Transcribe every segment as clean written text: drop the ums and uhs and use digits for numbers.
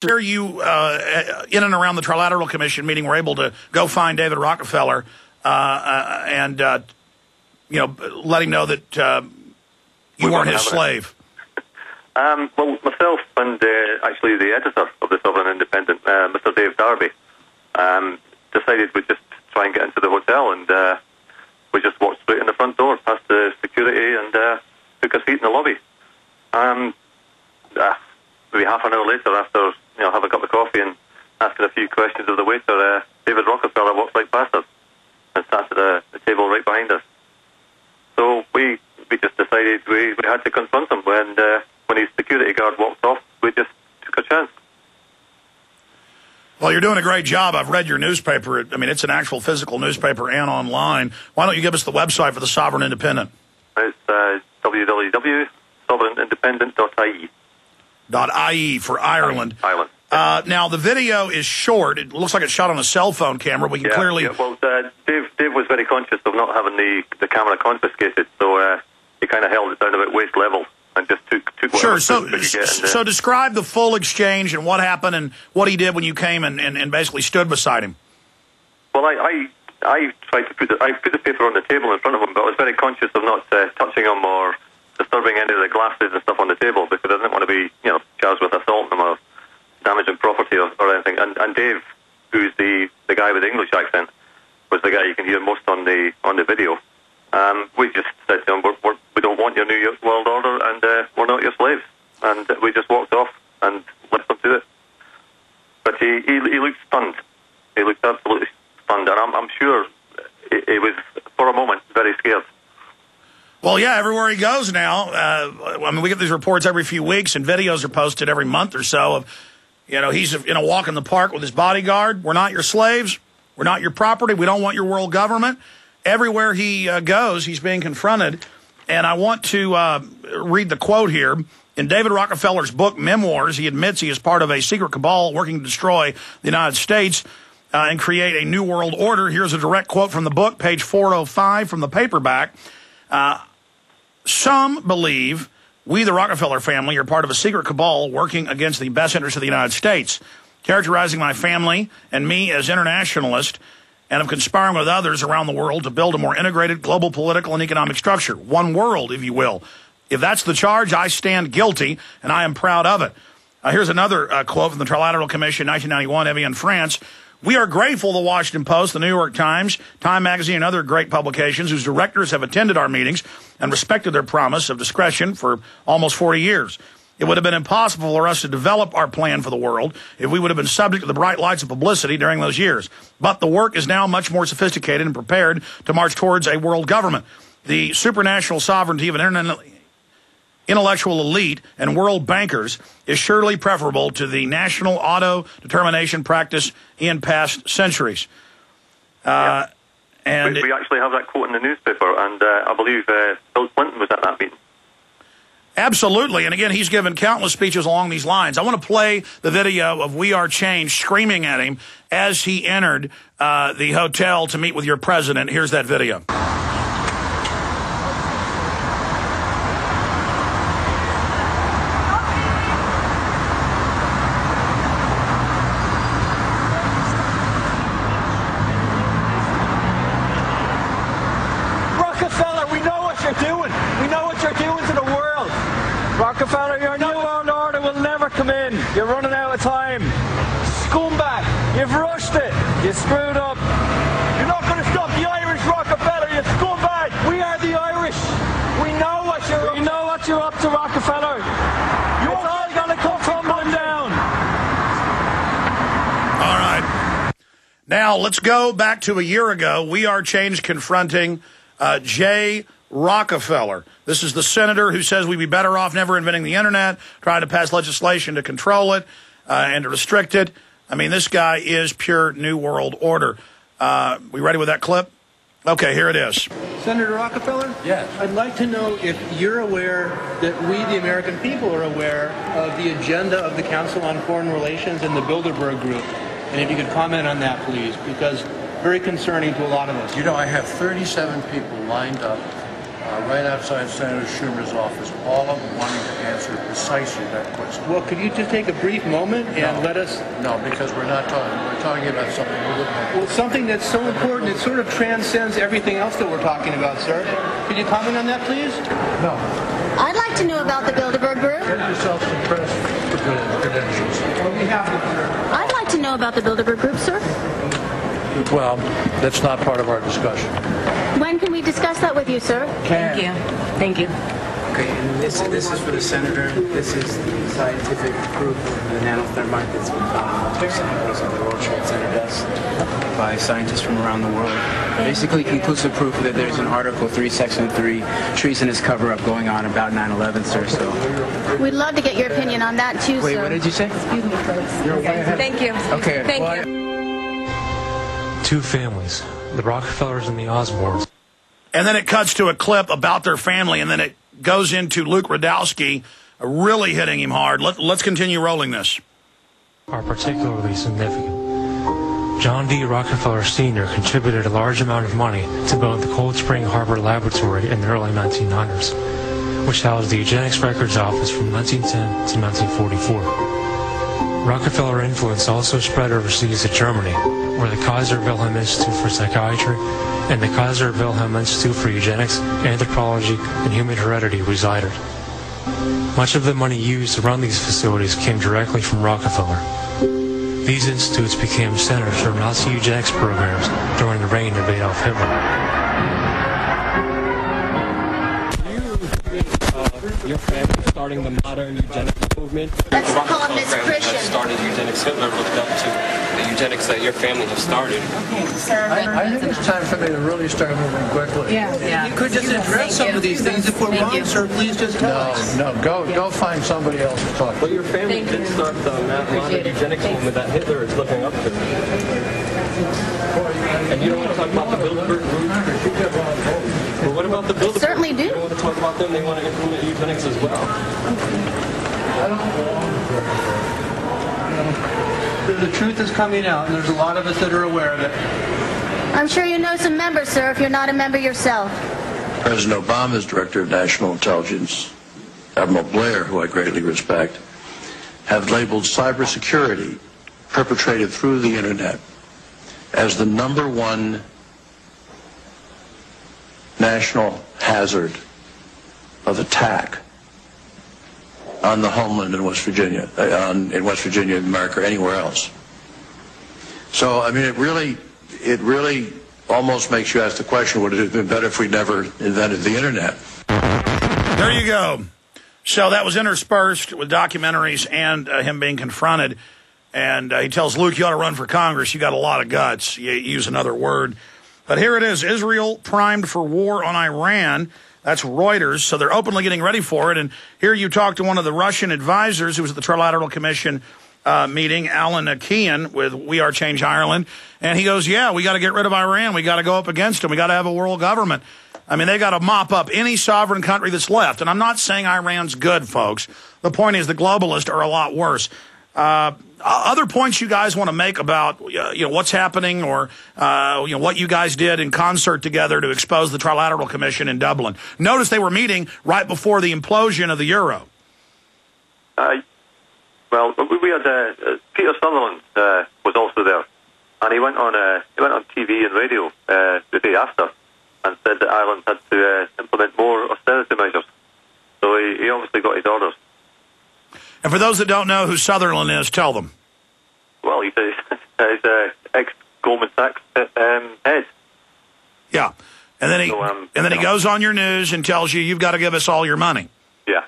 Here you, in and around the Trilateral Commission meeting, were able to go find David Rockefeller and let him know that you weren't his slave. Well, myself and actually the editor of the Sovereign Independent, Mr. Dave Darby, decided we'd just try and get into the hotel, and we just walked straight in the front door, past the security, and took a seat in the lobby. Maybe half an hour later, after having a cup of coffee and asking a few questions of the waiter, David Rockefeller walked right past us and sat at the table right behind us. So we just decided we had to confront him. When his security guard walked off, we just took a chance. Well, you're doing a great job. I've read your newspaper. I mean, it's an actual physical newspaper and online. Why don't you give us the website for the Sovereign Independent? It's www.sovereignindependent.ie. .ie for Ireland. Ireland. Now, the video is short. It looks like it's shot on a cell phone camera. We can clearly... Yeah, well, Dave was very conscious of not having the camera confiscated, so he kind of held it down about waist level and just took whatever. Sure, so describe the full exchange and what happened and what he did when you came and basically stood beside him. Well, I tried to put the paper on the table in front of him, but I was very conscious of not touching him or disturbing any of the glasses and stuff on the table, because I didn't want to be, charged with assaulting him or damaging property or anything. And Dave, who's the guy with the English accent, was the guy you can hear most on the video. We just said to him, we don't want your New World Order, and we're not your slaves. And we just walked off and left him to it. But he looked stunned. He looked absolutely stunned, and I'm sure he was, for a moment, very scared. Well, yeah, everywhere he goes now. I mean, we get these reports every few weeks, and videos are posted every month or so of, he's in a walk in the park with his bodyguard. We're not your slaves. We're not your property. We don't want your world government. Everywhere he goes, he's being confronted. And I want to read the quote here. In David Rockefeller's book, Memoirs, he admits he is part of a secret cabal working to destroy the United States and create a new world order. Here's a direct quote from the book, page 405 from the paperback. Some believe we, the Rockefeller family, are part of a secret cabal working against the best interests of the United States, characterizing my family and me as internationalist and of conspiring with others around the world to build a more integrated global political and economic structure. One world, if you will. If that's the charge, I stand guilty, and I am proud of it. Here's another quote from the Trilateral Commission, 1991, Evian, France. We are grateful to the Washington Post, the New York Times, Time Magazine, and other great publications whose directors have attended our meetings and respected their promise of discretion for almost 40 years. It would have been impossible for us to develop our plan for the world if we would have been subject to the bright lights of publicity during those years. But the work is now much more sophisticated and prepared to march towards a world government. The supranational sovereignty of an intellectual elite and world bankers is surely preferable to the national auto-determination practice in past centuries. And we actually have that quote in the newspaper, and I believe Bill Clinton was at that meeting. Absolutely. And again, he's given countless speeches along these lines. I want to play the video of We Are Change screaming at him as he entered the hotel to meet with your president. Here's that video. Rockefeller, your New World Order will never come in. You're running out of time. Scumbag, you've rushed it. You screwed up. You're not going to stop the Irish, Rockefeller, you scumbag. We are the Irish. We know what you're up to, Rockefeller. It's all going to come tumbling down. All right. Now, let's go back to a year ago. We Are Change confronting Jay Rockefeller. This is the senator who says we'd be better off never inventing the internet, trying to pass legislation to control it and to restrict it. I mean, this guy is pure New World Order. We ready with that clip? Okay, here it is. Senator Rockefeller? Yes. I'd like to know if you're aware that we, the American people, are aware of the agenda of the Council on Foreign Relations and the Bilderberg Group. And if you could comment on that, please, because very concerning to a lot of us. You know, I have 37 people lined up right outside Senator Schumer's office, all of them wanting to answer precisely that question. Well, could you just take a brief moment and let us... No, because we're not talking. We're talking about something a little bit. Well, something that's so important, it sort of transcends everything else that we're talking about, sir. Could you comment on that, please? No. I'd like to know about the Bilderberg Group. Get yourself some press credentials. I'd like to know about the Bilderberg Group, sir. Well, that's not part of our discussion. When can we discuss that with you, sir? Thank you. Thank you. Okay, and this is for the senator. This is the scientific proof of the nanothermite that's been found in samples of the World Trade Center dust by scientists from around the world. Basically, conclusive proof that there's an Article 3, Section 3 treasonous cover-up going on about 9/11, sir. So We'd love to get your opinion on that, too, wait, sir. what did you say? Thank you. Okay. Thank you. Two families, the Rockefellers and the Osborns. And then it cuts to a clip about their family, and then it goes into Luke Radowski really hitting him hard. Let's continue rolling this. Are particularly significant. John D. Rockefeller Sr. contributed a large amount of money to build the Cold Spring Harbor Laboratory in the early 1900s, which housed the Eugenics Records Office from 1910 to 1944. Rockefeller influence also spread overseas to Germany, where the Kaiser Wilhelm Institute for Psychiatry and the Kaiser Wilhelm Institute for Eugenics, Anthropology, and Human Heredity resided. Much of the money used to run these facilities came directly from Rockefeller. These institutes became centers for Nazi eugenics programs during the reign of Adolf Hitler. Your family starting the modern eugenics movement. That's the columnist Christian. That started eugenics. Hitler looked up to the eugenics that your family has started. Okay, sir. I think it's time for me to really start moving quickly. Yeah. You could just address some of these things. If we're wrong, sir, please just tell us. No, go find somebody else to talk to. But your family did start the modern eugenics movement that Hitler is looking up to. And you don't want to talk about the Bilderberg Group? But what about the Bilderberg? Certainly do. You don't want to talk about them? They want to implement eugenics as well. The truth is coming out, and there's a lot of us that are aware of it. I'm sure you know some members, sir, if you're not a member yourself. President Obama's Director of National Intelligence, Admiral Blair, who I greatly respect, have labeled cybersecurity perpetrated through the Internet as the #1 national hazard of attack on the homeland in West Virginia, in West Virginia, America, or anywhere else. So, I mean, it really almost makes you ask the question, would it have been better if we never invented the Internet? There you go. So that was interspersed with documentaries and him being confronted. And he tells Luke, you ought to run for Congress. You got a lot of guts. You use another word. But here it is. Israel primed for war on Iran. That's Reuters. So they're openly getting ready for it. And here you talk to one of the Russian advisors who was at the Trilateral Commission meeting, Alan Keenan with We Are Change Ireland. And he goes, yeah, we got to get rid of Iran. We got to go up against them. We got to have a world government. I mean, they got to mop up any sovereign country that's left. And I'm not saying Iran's good, folks. The point is the globalists are a lot worse. Other points you guys want to make about what's happening or what you guys did in concert together to expose the Trilateral Commission in Dublin. Notice they were meeting right before the implosion of the euro. Well, we had Peter Sutherland was also there, and he went on TV and radio the day after and said that Ireland had to implement more austerity measures. So he obviously got his orders. And for those that don't know who Sutherland is, tell them. Well, he's ex-Goldman Sachs head. Yeah. And then he goes on your news and tells you, you've got to give us all your money. Yeah.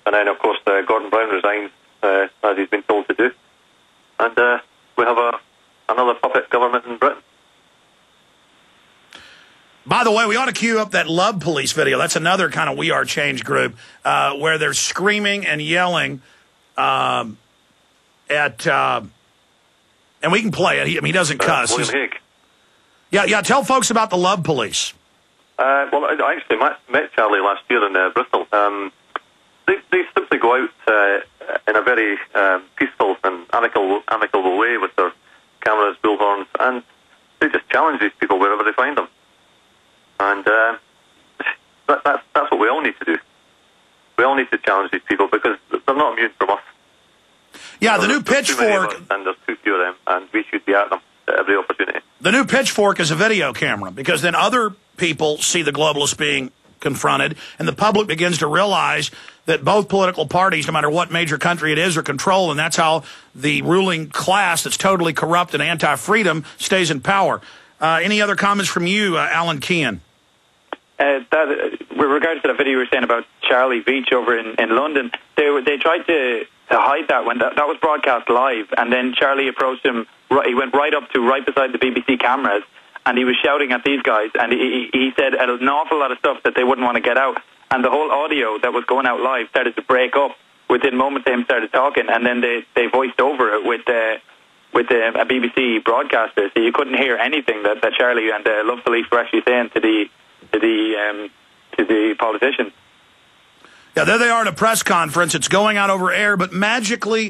And then, of course, Gordon Brown resigns, as he's been told to do. And we have another puppet government in Britain. By the way, we ought to cue up that Love Police video. That's another kind of We Are Change group where they're screaming and yelling and we can play it. He doesn't cuss. William Hague. Yeah, tell folks about the Love Police. Well, I actually met Charlie last year in Bristol. They simply go out in a very peaceful and amicable way with their cameras, bullhorns, and they just challenge these people wherever they find them. And that's what we all need to do. We all need to challenge these people because they're not immune from us. Yeah, the new pitchfork. And there's too few of them, and we should be at them at every opportunity. The new pitchfork is a video camera, because then other people see the globalists being confronted, and the public begins to realize that both political parties, no matter what major country it is, are controlled, and that's how the ruling class that's totally corrupt and anti-freedom stays in power. Any other comments from you, Alan Keenan? With regards to the video you were saying about Charlie Veitch over in London, they tried to hide that when that was broadcast live, and then Charlie approached him. He went right beside the BBC cameras, and he was shouting at these guys, and he said an awful lot of stuff that they wouldn't want to get out, and the whole audio that was going out live started to break up within moments. They started talking, and then they voiced over it with a BBC broadcaster, so you couldn't hear anything that Charlie and the Love Police were actually saying to the politicians. Yeah, there they are at a press conference. It's going out over air, but magically